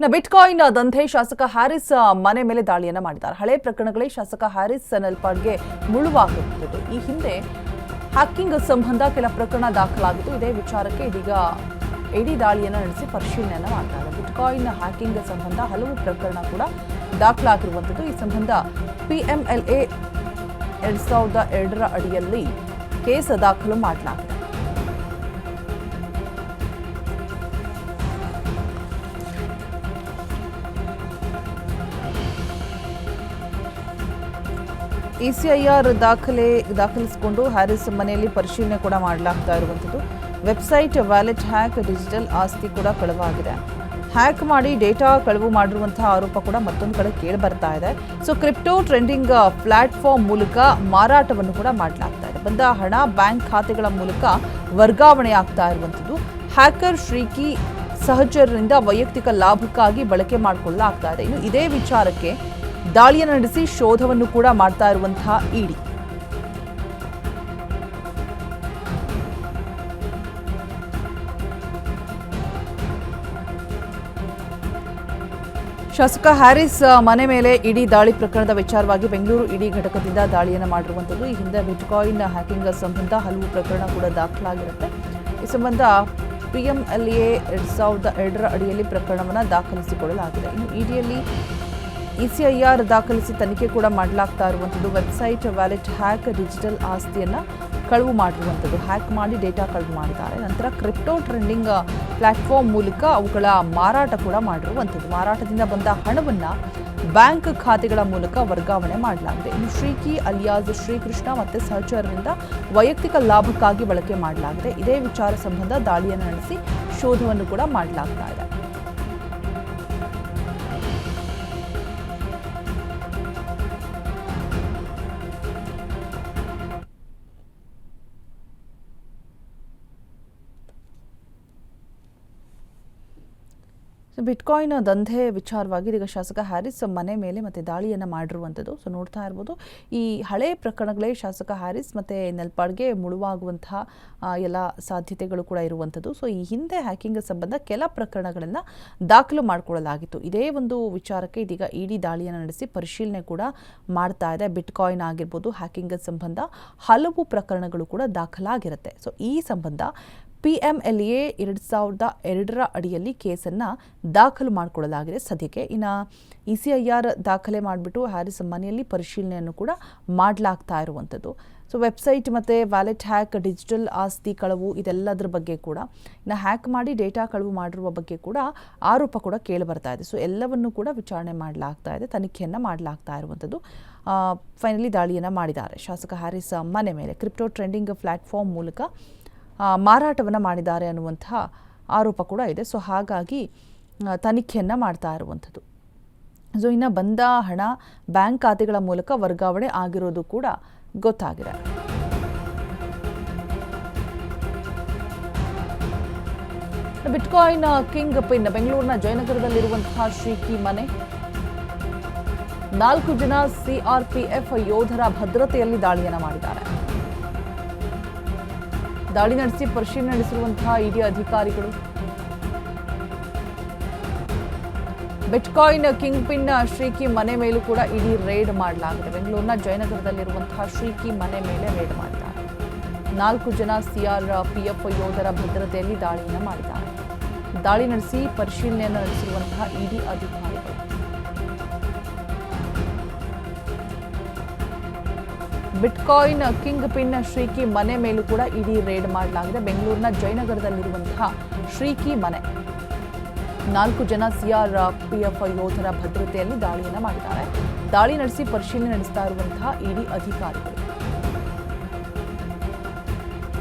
Bitcoin ದಂಧೆ ಶಾಸಕ Harris ಮನೆ ಮೇಲೆ ದಾಳಿಯನ್ನ ಮಾಡಿದ್ದಾರೆ. ಹಳೆ ಪ್ರಕರಣಗಳೇ ಶಾಸಕ ಹ್ಯಾರಿಸ್ ನೆಲ್ಪಾಡ್ಗೆ ಮುಳುವಾಗುತ್ತಿದ್ದು, ಈ ಹಿಂದೆ ಹ್ಯಾಕಿಂಗ್ ಸಂಬಂಧ ಕೆಲ ಪ್ರಕರಣ ದಾಖಲಾಗಿತ್ತು. ಇದೇ ವಿಚಾರಕ್ಕೆ ಇದೀಗ ಇಡಿ ದಾಳಿಯನ್ನ ನಡೆಸಿ ಪರಿಶೀಲನೆಯನ್ನ ಮಾಡ್ತಾರೆ. ಬಿಟ್ಕಾಯಿನ್ ಹ್ಯಾಕಿಂಗ್ ಸಂಬಂಧ ಹಲವು ಪ್ರಕರಣ ಕೂಡ ದಾಖಲಾಗಿರುವಂಥದ್ದು. ಈ ಸಂಬಂಧ PMLA 2002 ಅಡಿಯಲ್ಲಿ ಕೇಸ್ ದಾಖಲು ಮಾಡಲಾಗಿದೆ. ECIR ದಾಖಲಿಸಿಕೊಂಡು ಹ್ಯಾರಿಸ್ ಮನೆಯಲ್ಲಿ ಪರಿಶೀಲನೆ ಕೂಡ ಮಾಡಲಾಗ್ತಾ ಇರುವಂಥದ್ದು. ವೆಬ್ಸೈಟ್, ವ್ಯಾಲೆಟ್ ಹ್ಯಾಕ್, ಡಿಜಿಟಲ್ ಆಸ್ತಿ ಕೂಡ ಕಳವಾಗಿದೆ. ಹ್ಯಾಕ್ ಮಾಡಿ ಡೇಟಾ ಕಳವು ಮಾಡಿರುವಂತಹ ಆರೋಪ ಕೂಡ ಮತ್ತೊಂದು ಕಡೆ ಕೇಳಿ ಬರ್ತಾ ಇದೆ. ಸೊ ಕ್ರಿಪ್ಟೋ ಟ್ರೆಂಡಿಂಗ್ ಪ್ಲಾಟ್ಫಾರ್ಮ್ ಮೂಲಕ ಮಾರಾಟವನ್ನು ಕೂಡ ಮಾಡಲಾಗ್ತಾ ಇದೆ. ಬಂದ ಹಣ ಬ್ಯಾಂಕ್ ಖಾತೆಗಳ ಮೂಲಕ ವರ್ಗಾವಣೆ ಆಗ್ತಾ ಇರುವಂಥದ್ದು. ಹ್ಯಾಕರ್ ಶ್ರೀಕಿ ಸಹಚರರಿಂದ ವೈಯಕ್ತಿಕ ಲಾಭಕ್ಕಾಗಿ ಬಳಕೆ ಮಾಡಿಕೊಳ್ಳಲಾಗ್ತಾ ಇದೆ. ಇನ್ನು ಇದೇ ವಿಚಾರಕ್ಕೆ ದಾಳಿಯನ್ನು ನಡೆಸಿ ಶೋಧವನ್ನು ಕೂಡ ಮಾಡ್ತಾ ಇರುವಂತಹ ಇಡಿ. ಶಾಸಕ ಹ್ಯಾರಿಸ್ ಮನೆ ಮೇಲೆ ಇಡಿ ದಾಳಿ ಪ್ರಕರಣದ ವಿಚಾರವಾಗಿ ಬೆಂಗಳೂರು ಇಡಿ ಘಟಕದಿಂದ ದಾಳಿಯನ್ನು ಮಾಡಿರುವಂಥದ್ದು. ಈ ಹಿಂದೆ ಬಿಟ್ಕಾಯಿನ್ ಹ್ಯಾಕಿಂಗ್ ಸಂಬಂಧ ಹಲವು ಪ್ರಕರಣ ಕೂಡ ದಾಖಲಾಗಿರುತ್ತೆ. ಈ ಸಂಬಂಧ PMLA 2002 ಅಡಿಯಲ್ಲಿ ಪ್ರಕರಣವನ್ನು ದಾಖಲಿಸಿಕೊಳ್ಳಲಾಗಿದೆ. ಇನ್ನು ಇಡಿಯಲ್ಲಿ ECIR ದಾಖಲಿಸಿ ತನಿಖೆ ಕೂಡ ಮಾಡಲಾಗ್ತಾ ಇರುವಂಥದ್ದು. ವೆಬ್ಸೈಟ್, ವ್ಯಾಲೆಟ್ ಹ್ಯಾಕ್, ಡಿಜಿಟಲ್ ಆಸ್ತಿಯನ್ನು ಕಳವು ಮಾಡಿರುವಂಥದ್ದು. ಹ್ಯಾಕ್ ಮಾಡಿ ಡೇಟಾ ಕಳವು ಮಾಡಿದ್ದಾರೆ. ನಂತರ ಕ್ರಿಪ್ಟೋ ಟ್ರೆಂಡಿಂಗ್ ಪ್ಲಾಟ್ಫಾರ್ಮ್ ಮೂಲಕ ಅವುಗಳ ಮಾರಾಟ ಕೂಡ ಮಾಡಿರುವಂಥದ್ದು. ಮಾರಾಟದಿಂದ ಬಂದ ಹಣವನ್ನು ಬ್ಯಾಂಕ್ ಖಾತೆಗಳ ಮೂಲಕ ವರ್ಗಾವಣೆ ಮಾಡಲಾಗಿದೆ. ಇನ್ನು ಶ್ರೀಕಿ ಅಲಿಯಾಸ್ ಶ್ರೀಕೃಷ್ಣ ಮತ್ತು ಸಹಚರರಿಂದ ವೈಯಕ್ತಿಕ ಲಾಭಕ್ಕಾಗಿ ಬಳಕೆ ಮಾಡಲಾಗಿದೆ. ಇದೇ ವಿಚಾರ ಸಂಬಂಧ ದಾಳಿಯನ್ನು ನಡೆಸಿ ಶೋಧವನ್ನು ಕೂಡ ಮಾಡಲಾಗ್ತಾ ಇದೆ. ಬಿಟ್ಕಾಯಿನ್ ದಂಧೆ ವಿಚಾರವಾಗಿ ಈಗ ಶಾಸಕ ಹ್ಯಾರಿಸ್ ಮನೆ ಮೇಲೆ ಮತ್ತೆ ದಾಳಿಯನ್ನು ಮಾಡಿರುವಂಥದ್ದು. ಸೊ ನೋಡ್ತಾ ಇರ್ಬೋದು, ಈ ಹಳೆ ಪ್ರಕರಣಗಳೇ ಶಾಸಕ ಹ್ಯಾರಿಸ್ ಮತ್ತು ನೆಲ್ಪಾಡ್ಗೆ ಮುಳುವಾಗುವಂತಹ ಎಲ್ಲ ಸಾಧ್ಯತೆಗಳು ಕೂಡ ಇರುವಂಥದ್ದು. ಸೊ ಈ ಹಿಂದೆ ಹ್ಯಾಕಿಂಗ್ ಸಂಬಂಧ ಕೆಲ ಪ್ರಕರಣಗಳನ್ನು ದಾಖಲು ಮಾಡಿಕೊಳ್ಳಲಾಗಿತ್ತು. ಇದೇ ಒಂದು ವಿಚಾರಕ್ಕೆ ಇದೀಗ ಇಡಿ ದಾಳಿಯನ್ನು ನಡೆಸಿ ಪರಿಶೀಲನೆ ಕೂಡ ಮಾಡ್ತಾ ಇದೆ. ಬಿಟ್ಕಾಯಿನ್ ಆಗಿರ್ಬೋದು, ಹ್ಯಾಕಿಂಗ್ ಸಂಬಂಧ ಹಲವು ಪ್ರಕರಣಗಳು ಕೂಡ ದಾಖಲಾಗಿರುತ್ತೆ. ಸೊ ಈ ಸಂಬಂಧ PMLA 2002 ಅಡಿಯಲ್ಲಿ ಕೇಸನ್ನು ದಾಖಲು ಮಾಡಿಕೊಳ್ಳಲಾಗಿದೆ ಸದ್ಯಕ್ಕೆ. ಇನ್ನು ECIR ದಾಖಲೆ ಮಾಡಿಬಿಟ್ಟು ಹ್ಯಾರಿಸ್ ಮನೆಯಲ್ಲಿ ಪರಿಶೀಲನೆಯನ್ನು ಕೂಡ ಮಾಡಲಾಗ್ತಾ ಇರುವಂಥದ್ದು. ಸೊ ವೆಬ್ಸೈಟ್ ಮತ್ತು ವ್ಯಾಲೆಟ್ ಹ್ಯಾಕ್, ಡಿಜಿಟಲ್ ಆಸ್ತಿ ಕಳವು ಇದೆಲ್ಲದರ ಬಗ್ಗೆ ಕೂಡ, ಇನ್ನು ಹ್ಯಾಕ್ ಮಾಡಿ ಡೇಟಾ ಕಳವು ಮಾಡಿರುವ ಬಗ್ಗೆ ಕೂಡ ಆರೋಪ ಕೂಡ ಕೇಳಿ ಬರ್ತಾ ಇದೆ. ಸೊ ಎಲ್ಲವನ್ನು ಕೂಡ ವಿಚಾರಣೆ ಮಾಡಲಾಗ್ತಾ ಇದೆ, ತನಿಖೆಯನ್ನು ಮಾಡಲಾಗ್ತಾ ಇರುವಂಥದ್ದು. ಫೈನಲಿ ದಾಳಿಯನ್ನು ಮಾಡಿದ್ದಾರೆ ಶಾಸಕ ಹ್ಯಾರಿಸ್ ಮನೆ ಮೇಲೆ. ಕ್ರಿಪ್ಟೋ ಟ್ರೆಂಡಿಂಗ್ ಪ್ಲಾಟ್ಫಾರ್ಮ್ ಮೂಲಕ ಮಾರಾಟವನ್ನು ಮಾಡಿದ್ದಾರೆ ಅನ್ನುವಂತಹ ಆರೋಪ ಕೂಡ ಇದೆ. ಸೊ ಹಾಗಾಗಿ ತನಿಖೆಯನ್ನು ಮಾಡ್ತಾ ಇರುವಂಥದ್ದು. ಸೊ ಇನ್ನು ಬಂದ ಹಣ ಬ್ಯಾಂಕ್ ಖಾತೆಗಳ ಮೂಲಕ ವರ್ಗಾವಣೆ ಆಗಿರೋದು ಕೂಡ ಗೊತ್ತಾಗಿದೆ. ಬಿಟ್ಕಾಯಿನ್ ಕಿಂಗ್ ಪಿನ್ ಬೆಂಗಳೂರಿನ ಜಯನಗರದಲ್ಲಿರುವಂತಹ ಶ್ರೀಕಿ ಮನೆ. 4 ಜನ CRPF ಯೋಧರ ಭದ್ರತೆಯಲ್ಲಿ ದಾಳಿಯನ್ನು ಮಾಡಿದ್ದಾರೆ. ದಾಳಿ ನಡೆಸಿ ಪರಿಶೀಲನೆ ನಡೆಸಿರುವಂತಹ ಇಡಿ ಅಧಿಕಾರಿಗಳು. ಬಿಟ್ಕಾಯಿನ್ ಕಿಂಗ್ ಪಿನ್ ಶ್ರೀಕಿ ಮನೆ ಮೇಲೂ ಕೂಡ ಇಡಿ ರೇಡ್ ಮಾಡಲಾಗಿದೆ. ಬೆಂಗಳೂರಿನ ಜಯನಗರದಲ್ಲಿರುವಂತಹ ಶ್ರೀಕಿ ಮನೆ ಮೇಲೆ ರೇಡ್ ಮಾಡಿದ್ದಾರೆ. 4 ಜನ CRPF ಯೋಧರ ಭದ್ರತೆಯಲ್ಲಿ ದಾಳಿಯನ್ನು ಮಾಡಿದ್ದಾರೆ. ದಾಳಿ ನಡೆಸಿ ಪರಿಶೀಲನೆಯನ್ನು ನಡೆಸಿರುವಂತಹ ಇಡಿ ಅಧಿಕಾರಿಗಳು. ಬಿಟ್ಕಾಯಿನ್ ಕಿಂಗ್ ಪಿನ್ ಶ್ರೀಕಿ ಮನೆ ಮೇಲೂ ಕೂಡ ಇಡಿ ರೇಡ್ ಮಾಡಲಾಗಿದೆ. ಬೆಂಗಳೂರಿನ ಜಯನಗರದಲ್ಲಿರುವಂತಹ ಶ್ರೀಕಿ ಮನೆ. 4 ಜನ CRPF ಯೋಧರ ಭದ್ರತೆಯಲ್ಲಿ ದಾಳಿಯನ್ನು ಮಾಡಿದ್ದಾರೆ. ದಾಳಿ ನಡೆಸಿ ಪರಿಶೀಲನೆ ನಡೆಸ್ತಾ ಇರುವಂತಹ ಇಡಿ ಅಧಿಕಾರಿಗಳು.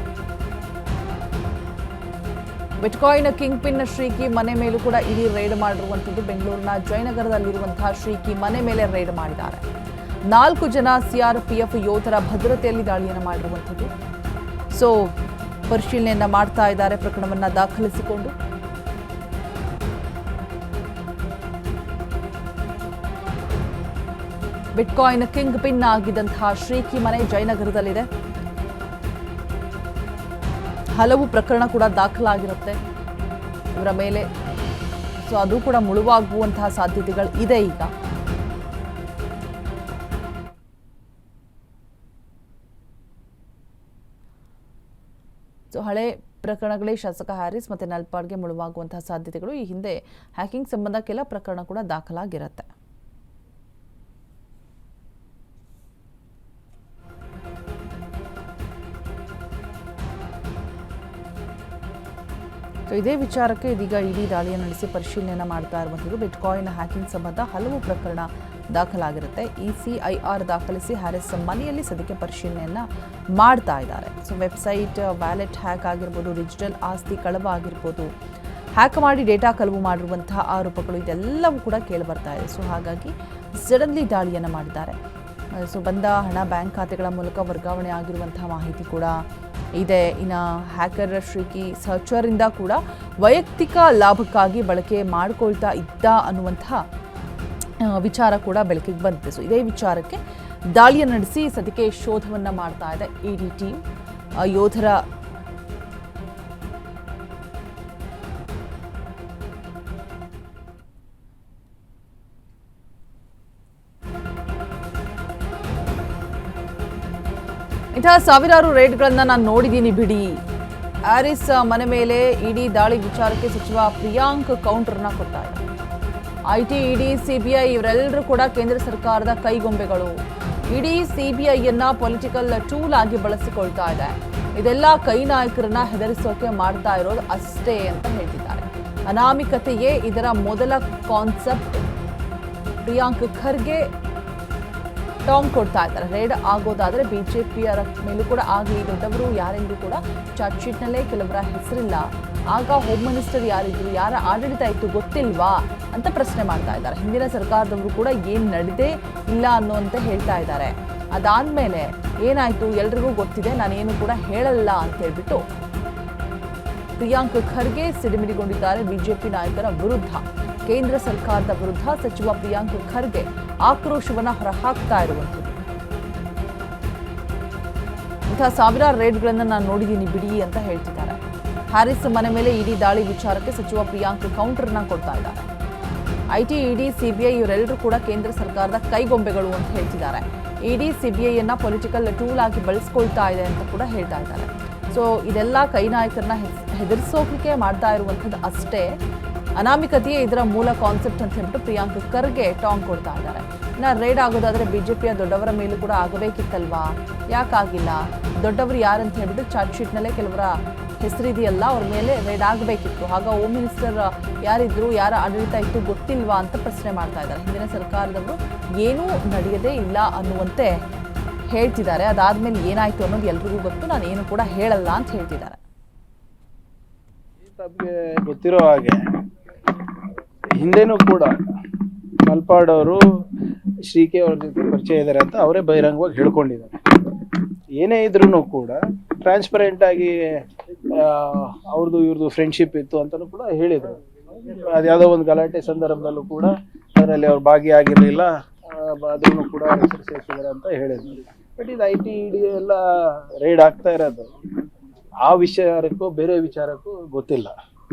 ಬಿಟ್ಕಾಯಿನ್ ಕಿಂಗ್ ಪಿನ್ ಶ್ರೀಕಿ ಮನೆ ಮೇಲೂ ಕೂಡ ಇಡಿ ರೇಡ್ ಮಾಡಿರುವಂಥದ್ದು. ಬೆಂಗಳೂರಿನ ಜಯನಗರದಲ್ಲಿರುವಂತಹ ಶ್ರೀಕಿ ಮನೆ ಮೇಲೆ ರೇಡ್ ಮಾಡಿದ್ದಾರೆ. 4 ಜನ CRPF ಯೋಧರ ಭದ್ರತೆಯಲ್ಲಿ ದಾಳಿಯನ್ನು ಮಾಡಿರುವಂಥದ್ದು. ಸೊ ಪರಿಶೀಲನೆಯನ್ನ ಮಾಡ್ತಾ ಇದ್ದಾರೆ ಪ್ರಕರಣವನ್ನು ದಾಖಲಿಸಿಕೊಂಡು. ಬಿಟ್ಕಾಯಿನ್ ಕಿಂಗ್ ಪಿನ್ ಆಗಿದ್ದಂತಹ ಶ್ರೀಕಿ ಮನೆ ಜಯನಗರದಲ್ಲಿದೆ. ಹಲವು ಪ್ರಕರಣ ಕೂಡ ದಾಖಲಾಗಿರುತ್ತೆ ಇವರ ಮೇಲೆ. ಸೊ ಅದು ಕೂಡ ಮುಳುವಾಗುವಂತಹ ಸಾಧ್ಯತೆಗಳು ಇದೆ ಈಗ. ಸೊ ಹಳೆ ಪ್ರಕರಣಗಳೇ ಶಾಸಕ ಹ್ಯಾರಿಸ್ ಮತ್ತು ನಲ್ಪಾಡ್ಗೆ ಮುಳುವಾಗುವಂತಹ ಸಾಧ್ಯತೆಗಳು. ಈ ಹಿಂದೆ ಹ್ಯಾಕಿಂಗ್ ಸಂಬಂಧ ಕೆಲ ಪ್ರಕರಣ ಕೂಡ ದಾಖಲಾಗಿರುತ್ತೆ. ಸೊ ಇದೇ ವಿಚಾರಕ್ಕೆ ಇದೀಗ ಇಡಿ ದಾಳಿಯನ್ನು ನಡೆಸಿ ಪರಿಶೀಲನೆಯನ್ನು ಮಾಡ್ತಾ ಇರುವಂಥದ್ದು. ಬಿಟ್ಕಾಯಿನ್ ಹ್ಯಾಕಿಂಗ್ ಸಂಬಂಧ ಹಲವು ಪ್ರಕರಣ ದಾಖಲಾಗಿರುತ್ತೆ. ECIR ದಾಖಲಿಸಿ ಹ್ಯಾರಿಸ್ ಮನೆಯಲ್ಲಿ ಸದ್ಯಕ್ಕೆ ಪರಿಶೀಲನೆಯನ್ನು ಮಾಡ್ತಾ ಇದ್ದಾರೆ. ಸೊ ವೆಬ್ಸೈಟ್, ವ್ಯಾಲೆಟ್ ಹ್ಯಾಕ್ ಆಗಿರ್ಬೋದು, ಡಿಜಿಟಲ್ ಆಸ್ತಿ ಕಳವು ಆಗಿರ್ಬೋದು, ಹ್ಯಾಕ್ ಮಾಡಿ ಡೇಟಾ ಕಳವು ಮಾಡಿರುವಂತಹ ಆರೋಪಗಳು ಇದೆಲ್ಲವೂ ಕೂಡ ಕೇಳಿಬರ್ತಾ ಇದೆ. ಸೊ ಹಾಗಾಗಿ ಸಡನ್ಲಿ ದಾಳಿಯನ್ನು ಮಾಡಿದ್ದಾರೆ. ಸೊ ಬಂದ ಹಣ ಬ್ಯಾಂಕ್ ಖಾತೆಗಳ ಮೂಲಕ ವರ್ಗಾವಣೆ ಆಗಿರುವಂತಹ ಮಾಹಿತಿ ಕೂಡ ಇದೆ. ಇನ್ನು ಹ್ಯಾಕರ್ ಶ್ರೀಕಿ ಸರ್ಚರಿಂದ ಕೂಡ ವೈಯಕ್ತಿಕ ಲಾಭಕ್ಕಾಗಿ ಬಳಕೆ ಮಾಡಿಕೊಳ್ತಾ ಇದ್ದ ಅನ್ನುವಂತಹ ವಿಚಾರ ಕೂಡ ಬೆಳಕಿಗೆ ಬಂದಿದೆ. ಸೊ ಇದೇ ವಿಚಾರಕ್ಕೆ ದಾಳಿಯನ್ನು ನಡೆಸಿ ಸದ್ಯಕ್ಕೆ ಶೋಧವನ್ನು ಮಾಡ್ತಾ ಇದೆ ಇಡಿ ಟೀಮ್. ಯೋಧರ ಇಂತಹ ಸಾವಿರಾರು ರೇಡ್ಗಳನ್ನು ನಾನು ನೋಡಿದ್ದೀನಿ ಬಿಡಿ. ಹ್ಯಾರಿಸ್ ಮನೆ ಮೇಲೆ ಇಡಿ ದಾಳಿ ವಿಚಾರಕ್ಕೆ ಸಚಿವ ಪ್ರಿಯಾಂಕ್ ಕೌಂಟರ್ನ ಕೊಡ್ತಾ ಇದ್ದಾರೆ. IT, ED, CBI ಇವರೆಲ್ಲರೂ ಕೂಡ ಕೇಂದ್ರ ಸರ್ಕಾರದ ಕೈಗೊಂಬೆಗಳು. ಇಡೀ CBIಯನ್ನ ಪೊಲಿಟಿಕಲ್ ಟೂಲ್ ಆಗಿ ಬಳಸಿಕೊಳ್ತಾ ಇದೆ. ಇದೆಲ್ಲ ಕೈ ನಾಯಕರನ್ನ ಹೆದರಿಸೋಕೆ ಮಾಡ್ತಾ ಇರೋದು ಅಷ್ಟೇ ಅಂತ ಹೇಳ್ತಿದ್ದಾರೆ. ಅನಾಮಿಕತೆಯೇ ಇದರ ಮೊದಲ ಕಾನ್ಸೆಪ್ಟ್. ಪ್ರಿಯಾಂಕ್ ಖರ್ಗೆ ಟಾಂಗ್ ಕೊಡ್ತಾ ಇದ್ದಾರೆ. ರೇಡ್ ಆಗೋದಾದ್ರೆ ಬಿಜೆಪಿಯರ ಮೇಲೂ ಕೂಡ ಆಗಲಿ, ದೊಡ್ಡವರು ಯಾರೆಂದು ಕೂಡ ಚಾರ್ಜ್ ಶೀಟ್ನಲ್ಲೇ ಕೆಲವರ ಹೆಸರಿಲ್ಲ. ಆಗ ಹೋಮ್ ಮಿನಿಸ್ಟರ್ ಯಾರಿದ್ರು, ಯಾರ ಆಡಳಿತ ಇತ್ತು ಗೊತ್ತಿಲ್ವಾ ಅಂತ ಪ್ರಶ್ನೆ ಮಾಡ್ತಾ ಇದ್ದಾರೆ. ಹಿಂದಿನ ಸರ್ಕಾರದವರು ಕೂಡ ಏನು ನಡೆದೇ ಇಲ್ಲ ಅನ್ನುವಂತೆ ಹೇಳ್ತಾ ಇದ್ದಾರೆ. ಅದಾದ್ಮೇಲೆ ಏನಾಯ್ತು ಎಲ್ರಿಗೂ ಗೊತ್ತಿದೆ, ನಾನೇನು ಕೂಡ ಹೇಳಲ್ಲ ಅಂತ ಹೇಳ್ಬಿಟ್ಟು ಪ್ರಿಯಾಂಕ್ ಖರ್ಗೆ ಸಿಡಿಮಿಡಿಗೊಂಡಿದ್ದಾರೆ ಬಿಜೆಪಿ ನಾಯಕರ ವಿರುದ್ಧ. ಕೇಂದ್ರ ಸರ್ಕಾರದ ವಿರುದ್ಧ ಸಚಿವ ಪ್ರಿಯಾಂಕ್ ಖರ್ಗೆ ಆಕ್ರೋಶವನ್ನು ಹೊರಹಾಕ್ತಾ ಇರುವಂಥದ್ದು. ಇಂತಹ ಸಾವಿರಾರು ರೇಡ್ಗಳನ್ನು ನಾನು ನೋಡಿದ್ದೀನಿ ಬಿಡಿ ಅಂತ ಹೇಳ್ತಿದ್ದಾರೆ. ಹ್ಯಾರಿಸ್ ಮನೆ ಮೇಲೆ ಇಡಿ ದಾಳಿ ವಿಚಾರಕ್ಕೆ ಸಚಿವ ಪ್ರಿಯಾಂಕ್ ಕೌಂಟರ್ನ ಕೊಡ್ತಾ ಇದ್ದಾರೆ. IT, ED, CBI ಇವರೆಲ್ಲರೂ ಕೂಡ ಕೇಂದ್ರ ಸರ್ಕಾರದ ಕೈಗೊಂಬೆಗಳು ಅಂತ ಹೇಳ್ತಿದ್ದಾರೆ. ED, CBIಯನ್ನ ಪೊಲಿಟಿಕಲ್ ಟೂಲ್ ಆಗಿ ಬಳಸ್ಕೊಳ್ತಾ ಇದೆ ಅಂತ ಕೂಡ ಹೇಳ್ತಾ ಇದ್ದಾರೆ. ಸೊ ಇದೆಲ್ಲ ಕೈ ನಾಯಕರನ್ನ ಹೆದರಿಸೋಕೆ ಮಾಡ್ತಾ ಇರುವಂಥದ್ದು ಅಷ್ಟೇ. ಅನಾಮಿಕತೆಯೇ ಇದರ ಮೂಲ ಕಾನ್ಸೆಪ್ಟ್ ಅಂತ ಹೇಳ್ಬಿಟ್ಟು ಪ್ರಿಯಾಂಕ್ ಖರ್ಗೆ ಟಾಂಗ್ ಕೊಡ್ತಾ ಇದ್ದಾರೆ. ಇನ್ನು ರೇಡ್ ಆಗೋದಾದ್ರೆ ಬಿಜೆಪಿಯ ದೊಡ್ಡವರ ಮೇಲೂ ಕೂಡ ಆಗಬೇಕಿತ್ತಲ್ವಾ, ಯಾಕಾಗಿಲ್ಲ? ದೊಡ್ಡವರು ಯಾರಂತ ಹೇಳ್ಬಿಟ್ಟು ಚಾರ್ಜ್ ಶೀಟ್ನಲ್ಲೇ ಕೆಲವರ ಹೆಸರಿದೆಯಲ್ಲ, ಅವ್ರ ಮೇಲೆ ರೇಡ್ ಆಗಬೇಕಿತ್ತು. ಆಗ ಹೋಮ್ ಮಿನಿಸ್ಟರ್ ಯಾರಿದ್ರು, ಯಾರ ಆಡಳಿತ ಇತ್ತು ಗೊತ್ತಿಲ್ವಾ ಅಂತ ಪ್ರಶ್ನೆ ಮಾಡ್ತಾ ಇದ್ದಾರೆ. ಹಿಂದಿನ ಸರ್ಕಾರದವರು ಏನೂ ನಡೆಯದೇ ಇಲ್ಲ ಅನ್ನುವಂತೆ ಹೇಳ್ತಿದ್ದಾರೆ. ಅದಾದ್ಮೇಲೆ ಏನಾಯ್ತು ಅನ್ನೋದು ಎಲ್ರಿಗೂ ಗೊತ್ತು, ನಾನು ಏನು ಕೂಡ ಹೇಳಲ್ಲ ಅಂತ ಹೇಳ್ತಿದ್ದಾರೆ. ತಮಗೆ ಗೊತ್ತಿರೋ ಹಾಗೆ ಹಿಂದೆನೂ ಕೂಡ ನಲ್ಪಾಡ್ ಅವರು ಶ್ರೀಕೆ ಅವ್ರ ಜೊತೆ ಪರಿಚಯ ಇದ್ದಾರೆ ಅಂತ ಅವರೇ ಬಹಿರಂಗವಾಗಿ ಹೇಳ್ಕೊಂಡಿದ್ದಾರೆ. ಏನೇ ಇದ್ರೂ ಕೂಡ ಟ್ರಾನ್ಸ್ಪರೆಂಟ್ ಆಗಿ ಅವ್ರದ್ದು ಇವ್ರದ್ದು ಫ್ರೆಂಡ್ಶಿಪ್ ಇತ್ತು ಅಂತಲೂ ಕೂಡ ಹೇಳಿದರು. ಅದ್ಯಾವುದೋ ಒಂದು ಗಲಾಟೆ ಸಂದರ್ಭದಲ್ಲೂ ಕೂಡ ಅದರಲ್ಲಿ ಅವ್ರು ಭಾಗಿಯಾಗಿರಲಿಲ್ಲ, ಅದನ್ನು ಕೂಡ ಹೆಸರು ಸೇರಿಸಿದ್ದಾರೆ ಅಂತ ಹೇಳಿದ್ರು. ಬಟ್ ಇದು IT, ED ಎಲ್ಲ ರೈಡ್ ಆಗ್ತಾ ಇರೋದು ಆ ವಿಚಾರಕ್ಕೂ ಬೇರೆ ವಿಚಾರಕ್ಕೂ ಗೊತ್ತಿಲ್ಲ.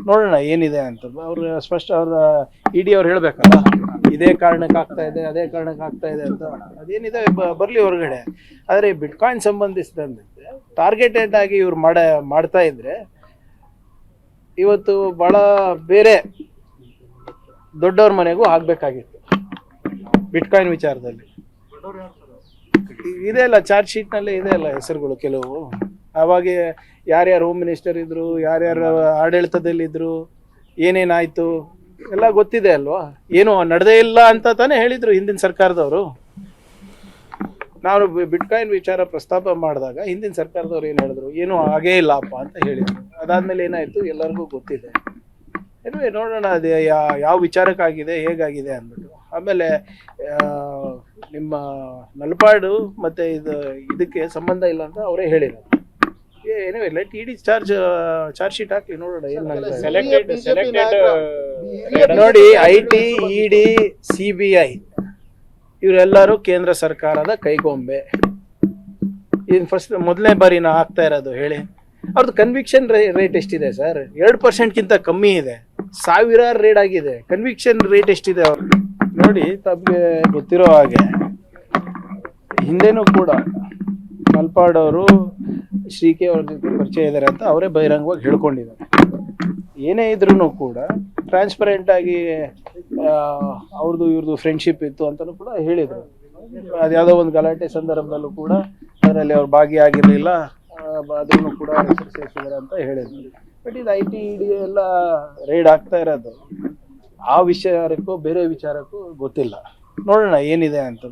ನೋಡೋಣ ಏನಿದೆ ಅಂತ. ಅವ್ರು ಸ್ಪಷ್ಟ ಅವ್ರ ED ಅವ್ರು ಹೇಳ್ಬೇಕಲ್ಲ, ಇದೇ ಕಾರಣಕ್ಕೆ ಆಗ್ತಾ ಇದೆ, ಅದೇ ಕಾರಣಕ್ಕೆ ಆಗ್ತಾ ಇದೆ ಅಂತ. ಅದೇನಿದೆ ಬರಲಿ ಹೊರಗಡೆ. ಆದರೆ ಬಿಟ್ಕಾಯಿನ್ ಸಂಬಂಧಿಸಿದಂತೆ ಟಾರ್ಗೆಟೆಡ್ ಆಗಿ ಇವ್ರು ಮಾಡ್ತಾ ಇದ್ರೆ ಇವತ್ತು ಬಹಳ ಬೇರೆ ದೊಡ್ಡವ್ರ ಮನೆಗೂ ಆಗ್ಬೇಕಾಗಿತ್ತು. ಬಿಟ್ಕಾಯಿನ್ ವಿಚಾರದಲ್ಲಿ ಇದೆ ಅಲ್ಲ, ಚಾರ್ಜ್ ಶೀಟ್ನಲ್ಲೇ ಇದೆ ಅಲ್ಲ ಹೆಸರುಗಳು ಕೆಲವು. ಅವಾಗ ಯಾರ್ಯಾರು ಹೋಮ್ ಮಿನಿಸ್ಟರ್ ಇದ್ರು, ಯಾರ್ಯಾರು ಆಡಳಿತದಲ್ಲಿದ್ರು, ಏನೇನಾಯ್ತು ಎಲ್ಲ ಗೊತ್ತಿದೆ ಅಲ್ವಾ. ಏನು ನಡೆದೇ ಇಲ್ಲ ಅಂತ ತಾನೇ ಹೇಳಿದ್ರು ಹಿಂದಿನ ಸರ್ಕಾರದವರು. ನಾವು ಬಿಟ್ಕಾಯಿನ್ ವಿಚಾರ ಪ್ರಸ್ತಾಪ ಮಾಡಿದಾಗ ಹಿಂದಿನ ಸರ್ಕಾರದವ್ರು ಏನು ಹೇಳಿದ್ರು, ಏನು ಆಗೇ ಇಲ್ಲಪ್ಪ ಅಂತ ಹೇಳಿದ್ರು. ಅದಾದ್ಮೇಲೆ ಏನಾಯ್ತು ಎಲ್ಲರಿಗೂ ಗೊತ್ತಿದೆ. ನೋಡೋಣ ಅದೇ ಯಾವ ವಿಚಾರಕ್ಕಾಗಿದೆ, ಹೇಗಾಗಿದೆ ಅಂದ್ಬಿಟ್ಟು. ಆಮೇಲೆ ನಿಮ್ಮ ನಲ್ಪಾಡು ಮತ್ತೆ ಇದಕ್ಕೆ ಸಂಬಂಧ ಇಲ್ಲ ಅಂತ ಅವರೇ ಹೇಳಿದ್ರು. ಏನಿವೆ ಲೆಟ್ ಇಡಿ ಚಾರ್ಜ್ ಶೀಟ್ ಹಾಕಿ ನೋಡೋಣ ನೋಡಿ. IT, ED, CBI ಇವರೆಲ್ಲರೂ ಕೇಂದ್ರ ಸರ್ಕಾರದ ಕೈಗೊಂಬೆ. ಇನ್ ಫಸ್ಟ್ ಮೊದಲನೇ ಬಾರಿ ನಾ ಆಗ್ತಾ ಇರೋದು ಹೇಳಿ. ಅವ್ರದ್ದು ಕನ್ವಿಕ್ಷನ್ ರೇಟ್ ಎಷ್ಟಿದೆ ಸರ್? 2%ಗಿಂತ ಕಮ್ಮಿ ಇದೆ. ಸಾವಿರಾರು ರೇಡ್ ಆಗಿದೆ. ಕನ್ವಿಕ್ಷನ್ ರೇಟ್ ಎಷ್ಟಿದೆ ಅವ್ರು ನೋಡಿ. ತಮಗೆ ಗೊತ್ತಿರೋ ಹಾಗೆ ಹಿಂದೆನೂ ಕೂಡ ಮಲ್ಪಾಡ್ ಅವರು ಶ್ರೀಕೆ ಅವ್ರ ಜೊತೆ ಪರಿಚಯ ಇದ್ದಾರೆ ಅಂತ ಅವರೇ ಬಹಿರಂಗವಾಗಿ ಹೇಳ್ಕೊಂಡಿದ್ದಾರೆ. ಏನೇ ಇದ್ರೂ ಕೂಡ ಟ್ರಾನ್ಸ್ಪರೆಂಟ್ ಆಗಿ ಅವ್ರದ್ದು ಇವ್ರದ್ದು ಫ್ರೆಂಡ್ಶಿಪ್ ಇತ್ತು ಅಂತಲೂ ಕೂಡ ಹೇಳಿದರು. ಅದ್ಯಾವುದೋ ಒಂದು ಗಲಾಟೆ ಸಂದರ್ಭದಲ್ಲೂ ಕೂಡ ಅದರಲ್ಲಿ ಅವ್ರು ಭಾಗಿಯಾಗಿರಲಿಲ್ಲ, ಅದನ್ನು ಕೂಡ ಸೇರಿಸಿದ್ದಾರೆ ಅಂತ ಹೇಳಿದ್ರು. ಬಟ್ ಇದು IT ED ಎಲ್ಲ ರೈಡ್ ಆಗ್ತಾ ಇರೋದು ಆ ವಿಚಾರಕ್ಕೂ ಬೇರೆ ವಿಚಾರಕ್ಕೂ ಗೊತ್ತಿಲ್ಲ. ನೋಡೋಣ ಏನಿದೆ ಅಂತ.